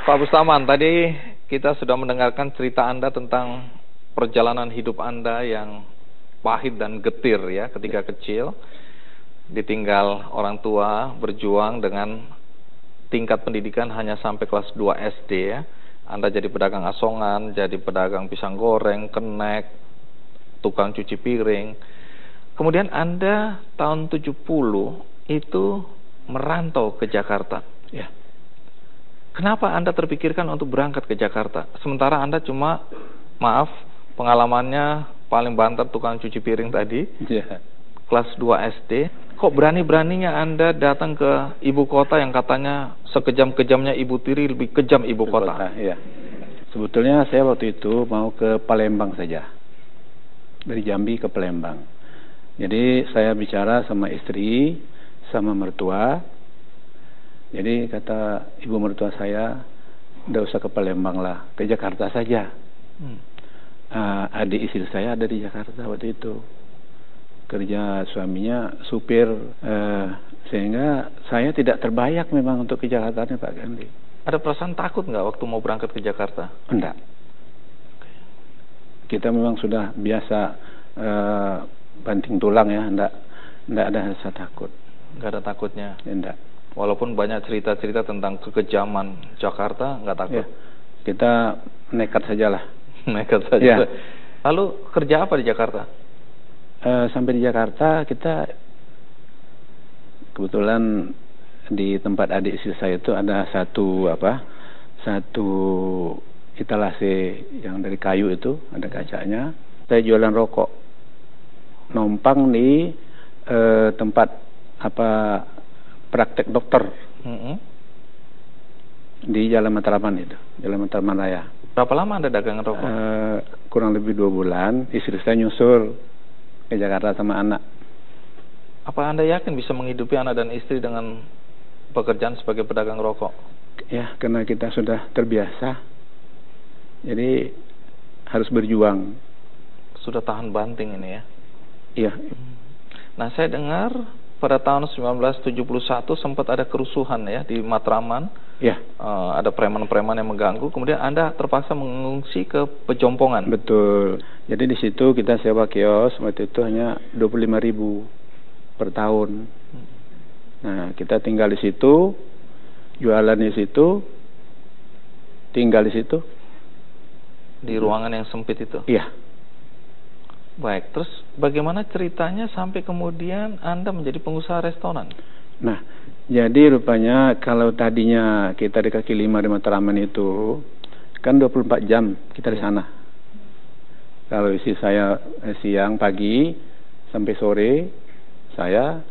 Pak Bustaman, tadi kita sudah mendengarkan cerita Anda tentang perjalanan hidup Anda yang pahit dan getir ya ketika kecil. Ditinggal orang tua, berjuang dengan tingkat pendidikan hanya sampai kelas 2 SD ya. Anda jadi pedagang asongan, jadi pedagang pisang goreng, kenek, tukang cuci piring. Kemudian Anda tahun 70 itu merantau ke Jakarta. Ya. Kenapa Anda terpikirkan untuk berangkat ke Jakarta? Sementara Anda cuma, maaf, pengalamannya paling banter tukang cuci piring tadi, Ya. kelas 2 SD. Kok berani-beraninya Anda datang ke ibu kota yang katanya sekejam-kejamnya Ibu Tiri, lebih kejam ibu kota? Ya. Sebetulnya saya waktu itu mau ke Palembang saja. Dari Jambi ke Palembang. Jadi saya bicara sama istri, sama mertua. Jadi kata ibu mertua saya, udah usah ke Palembang lah, ke Jakarta saja. Adik istri saya ada di Jakarta waktu itu. Kerja suaminya supir, sehingga saya tidak terbayar memang untuk ke Jakarta nih Pak Gandhi. Ada perasaan takut nggak waktu mau berangkat ke Jakarta? Enggak. Kita memang sudah biasa banting tulang ya, enggak ada rasa takut. Nggak ada takutnya? Enggak. Walaupun banyak cerita-cerita tentang kekejaman Jakarta, nggak takut? Ya, kita nekat sajalah. Nekat saja. Ya. Lalu kerja apa di Jakarta? Sampai di Jakarta kita kebetulan di tempat adik istri saya itu ada satu etalase yang dari kayu itu, ada kacanya. Saya jualan rokok, numpang di tempat praktek dokter di Jalan Matraman itu, Jalan Matraman Raya. Berapa lama Anda dagang rokok? Kurang lebih 2 bulan. Istri saya nyusul ke Jakarta sama anak. Apa Anda yakin bisa menghidupi anak dan istri dengan pekerjaan sebagai pedagang rokok? Ya, karena kita sudah terbiasa. Jadi harus berjuang. Sudah tahan banting ini ya? Iya. Nah, saya dengar pada tahun 1971 sempat ada kerusuhan ya di Matraman. Ya. Ada preman-preman yang mengganggu. Kemudian Anda terpaksa mengungsi ke Pejompongan. Betul. Jadi di situ kita sewa kios waktu itu hanya 25.000 per tahun. Nah, kita tinggal di situ, jualan di situ, tinggal di situ. Di ruangan yang sempit itu? Iya. Baik, terus bagaimana ceritanya sampai kemudian Anda menjadi pengusaha restoran? Nah, jadi rupanya kalau tadinya kita di kaki 5 di Matraman itu kan 24 jam kita di sana. Kalau isi saya siang, pagi sampai sore, saya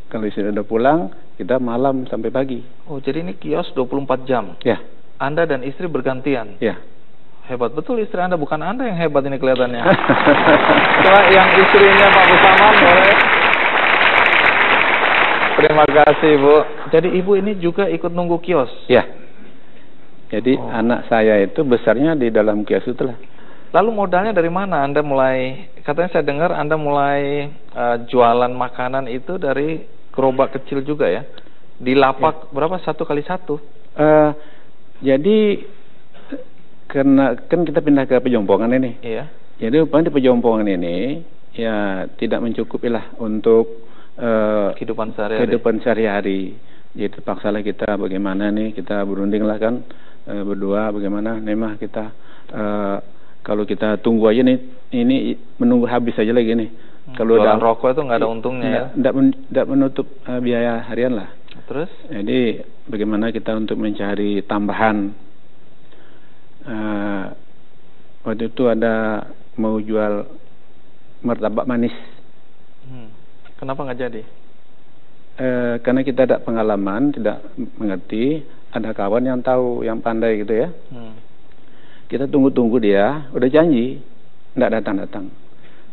kalau isi udah pulang, kita malam sampai pagi. Oh, jadi ini kios 24 jam? Ya. Anda dan istri bergantian? Ya. Hebat betul istri Anda, bukan Anda yang hebat ini kelihatannya. Coba yang istrinya Pak Bustaman boleh. Terima kasih Bu. Jadi Ibu ini juga ikut nunggu kios? Ya. Jadi anak saya itu besarnya di dalam kios itulah. Lalu modalnya dari mana? Anda mulai, katanya saya dengar Anda mulai jualan makanan itu dari gerobak kecil juga ya? Di lapak berapa? 1x1? Jadi karena kan kita pindah ke Pejompongan ini. Iya. Jadi rupanya di Pejompongan ini ya tidak mencukupi lah untuk kehidupan sehari-hari. Jadi terpaksalah kita bagaimana nih, kita berunding lah kan berdua bagaimana Nemah kita kalau kita tunggu aja nih, ini menunggu habis aja lagi nih. Kalau jualan rokok itu nggak ada untungnya ya? Tidak menutup biaya harian lah. Terus? Jadi bagaimana kita untuk mencari tambahan. Waktu itu ada mau jual martabak manis. Kenapa nggak jadi? Karena kita tidak pengalaman, tidak mengerti. Ada kawan yang tahu, yang pandai gitu ya. Kita tunggu-tunggu dia, udah janji, tidak datang-datang.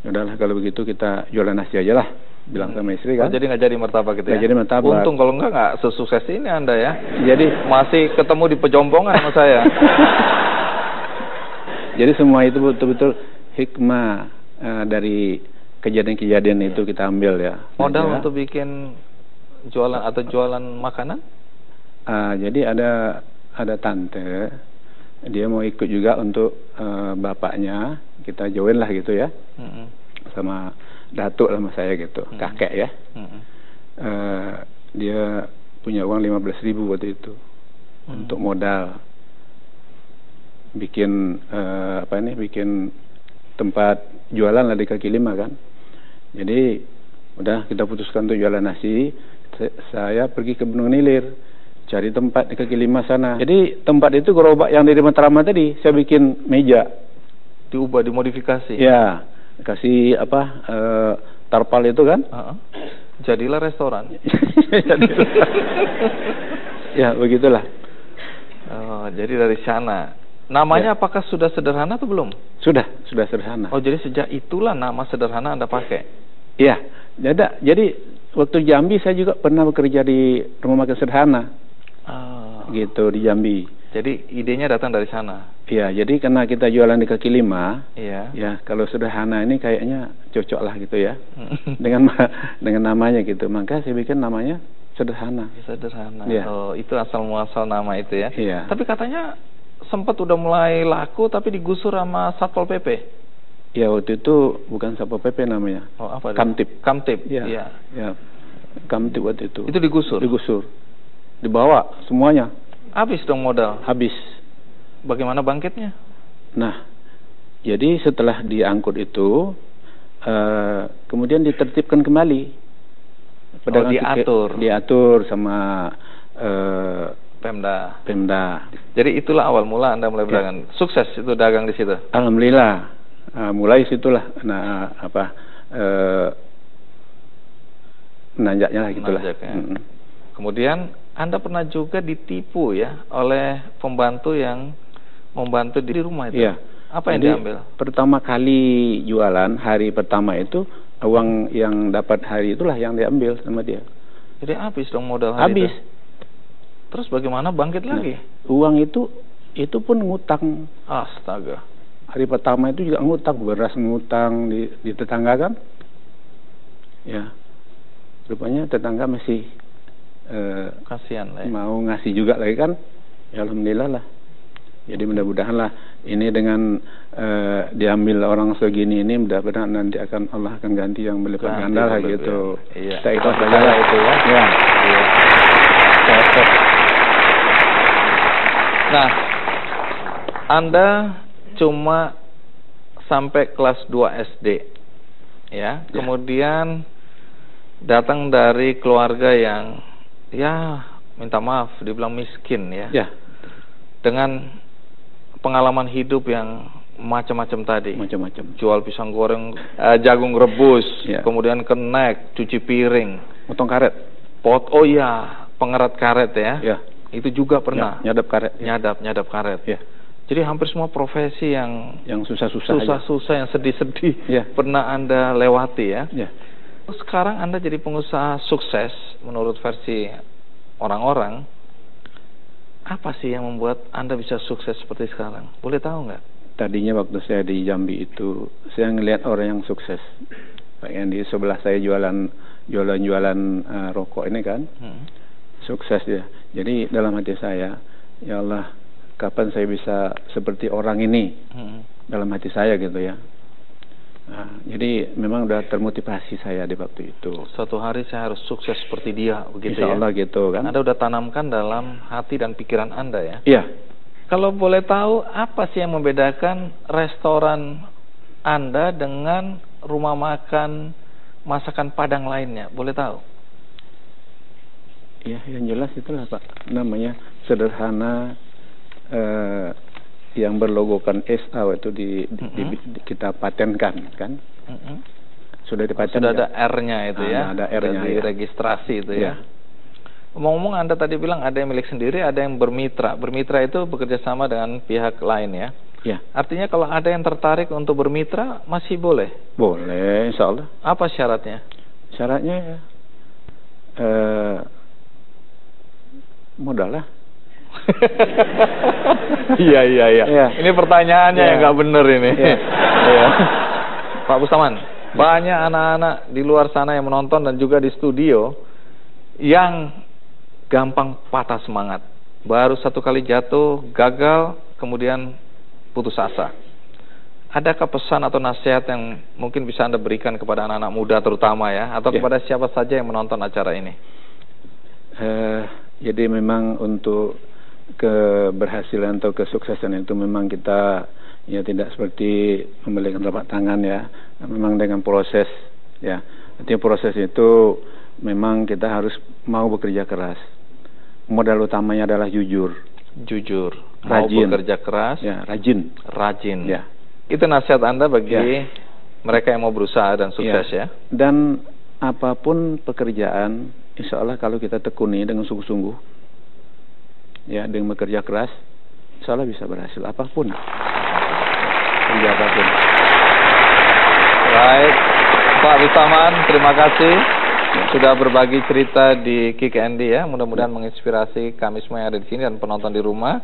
Udahlah kalau begitu kita jualan nasi aja lah, bilang sama istri kan. Jadi nggak jadi martabak gitu ya? Nggak jadi martabak. Untung kalau nggak sesukses ini Anda ya. Jadi masih ketemu di Pejompongan sama saya. Jadi semua itu betul-betul hikmah dari kejadian-kejadian itu kita ambil ya. Modal untuk bikin jualan atau jualan makanan? Jadi ada tante, dia mau ikut juga untuk bapaknya, kita join lah gitu ya, sama datuk sama saya gitu, kakek ya. Dia punya uang 15.000 waktu itu untuk modal bikin bikin tempat jualan lah di kaki lima kan. Jadi udah kita putuskan untuk jualan nasi. Saya pergi ke Gunung Nilir cari tempat di kaki lima sana. Jadi tempat itu gerobak yang dari Matraman tadi saya bikin meja, diubah, dimodifikasi. Ya, kasih tarpal itu kan. Jadilah restoran. Ya begitulah. Oh, jadi dari sana. Namanya apakah sudah sederhana atau belum? Sudah sederhana. Oh, jadi sejak itulah nama sederhana Anda pakai? Iya. Jadi waktu Jambi saya juga pernah bekerja di rumah makan sederhana. Gitu di Jambi. Jadi idenya datang dari sana. Iya, jadi karena kita jualan di kaki lima, iya. Ya kalau sederhana ini kayaknya cocok lah gitu ya, dengan namanya gitu. Maka saya bikin namanya sederhana. Sederhana. Ya. Oh, itu asal muasal nama itu ya. Iya. Tapi katanya sempat udah mulai laku tapi digusur sama Satpol PP. Ya waktu itu bukan Satpol PP namanya. Oh, apa? Kamtib. Kamtib. Iya. Ya. Ya. Kamtib waktu itu. Itu digusur. Dibawa semuanya. Habis dong modal. Habis. Bagaimana bangkitnya? Nah, jadi setelah diangkut itu, kemudian ditertibkan kembali. Diatur sama Pemda. Jadi itulah awal mula Anda mulai berdagang. Ya. Sukses itu dagang di situ. Alhamdulillah. Mulai situlah menanjaknya lah gitulah. Kemudian Anda pernah juga ditipu ya oleh pembantu yang membantu di rumah itu. Iya. Apa yang diambil? Pertama kali jualan, hari pertama itu uang yang dapat hari itulah yang diambil sama dia. Jadi habis dong modal hari habis. Itu. Terus bagaimana bangkit lagi? Uang itu pun ngutang. Astaga. Hari pertama itu juga ngutang, beras ngutang di tetangga kan. Ya. Rupanya tetangga masih kasihan lah ya. Mau ngasih juga lagi kan. Ya alhamdulillah lah. Jadi mudah-mudahan lah ini dengan diambil orang segini ini mudah-mudahan nanti Allah akan ganti yang berlipat ganda lah gitu. Iya. Kita ikhlas saja lah itu ya. Iya. Nah, Anda cuma sampai kelas 2 SD ya. Kemudian datang dari keluarga yang ya minta maaf dibilang miskin ya. Ya. Dengan pengalaman hidup yang macam-macam tadi. Macam-macam. Jual pisang goreng, jagung rebus, ya. Kemudian kenek, cuci piring, potong karet. Oh iya, pengerat karet ya. Ya. Itu juga pernah. Ya, nyadap karet. Ya. Nyadap karet. Ya. Jadi hampir semua profesi yang susah-susah yang sedih-sedih ya. Pernah Anda lewati ya. Ya. Sekarang Anda jadi pengusaha sukses menurut versi orang-orang. Apa sih yang membuat Anda bisa sukses seperti sekarang? Boleh tahu nggak? Tadinya waktu saya di Jambi itu, saya ngelihat orang yang sukses. Yang di sebelah saya jualan rokok ini kan, sukses ya. Jadi dalam hati saya, ya Allah, kapan saya bisa seperti orang ini? Dalam hati saya gitu ya. Nah, jadi memang udah termotivasi saya di waktu itu. Suatu hari saya harus sukses seperti dia, begitu Insya Allah ya? Gitu kan. Anda udah tanamkan dalam hati dan pikiran Anda ya? Iya. Kalau boleh tahu, apa sih yang membedakan restoran Anda dengan rumah makan masakan Padang lainnya? Boleh tahu? Iya, yang jelas itulah Pak. Namanya sederhana, yang berlogokan SA itu kita patenkan kan. Sudah dipatenkan. Sudah ada R-nya itu ya. Ada R-nya ya. Registrasi itu ya. Ngomong-ngomong Anda tadi bilang ada yang milik sendiri, ada yang bermitra. Bermitra itu bekerja sama dengan pihak lain ya. Ya. Artinya kalau ada yang tertarik untuk bermitra masih boleh? Boleh, insya Allah. Apa syaratnya? Syaratnya ya modal lah. Iya. Ini pertanyaannya yang nggak bener ini. Iya. Pak Bustaman, banyak anak-anak di luar sana yang menonton dan juga di studio yang gampang patah semangat. Baru satu kali jatuh, gagal, kemudian putus asa. Adakah pesan atau nasihat yang mungkin bisa Anda berikan kepada anak-anak muda terutama ya, atau kepada siapa saja yang menonton acara ini? Jadi memang untuk keberhasilan atau kesuksesan itu memang kita ya tidak seperti memberikan telapak tangan ya, memang dengan proses ya. Artinya proses itu memang kita harus mau bekerja keras. Modal utamanya adalah jujur, mau rajin, bekerja keras, ya, rajin, ya. Itu nasihat Anda bagi mereka yang mau berusaha dan sukses ya. Dan apapun pekerjaan, insya Allah kalau kita tekuni dengan sungguh-sungguh, ya, dengan bekerja keras, insya Allah bisa berhasil apapun, kerja apapun. Baik, Pak Wisaman, terima kasih sudah berbagi cerita di Kick Andy ya. Mudah-mudahan menginspirasi kami semua yang ada di sini dan penonton di rumah.